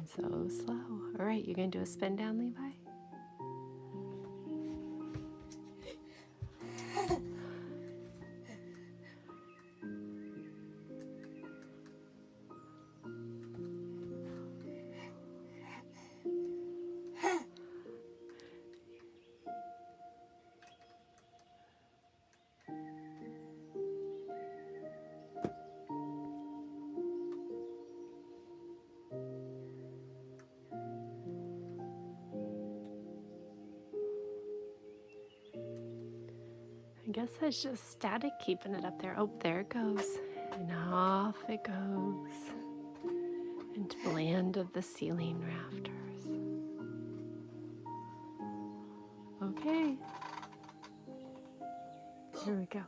So slow. All right, you gonna do a spin down, Levi? I guess it's just static keeping it up there. Oh, there it goes. And off it goes into the land of the ceiling rafters. Okay. Here we go.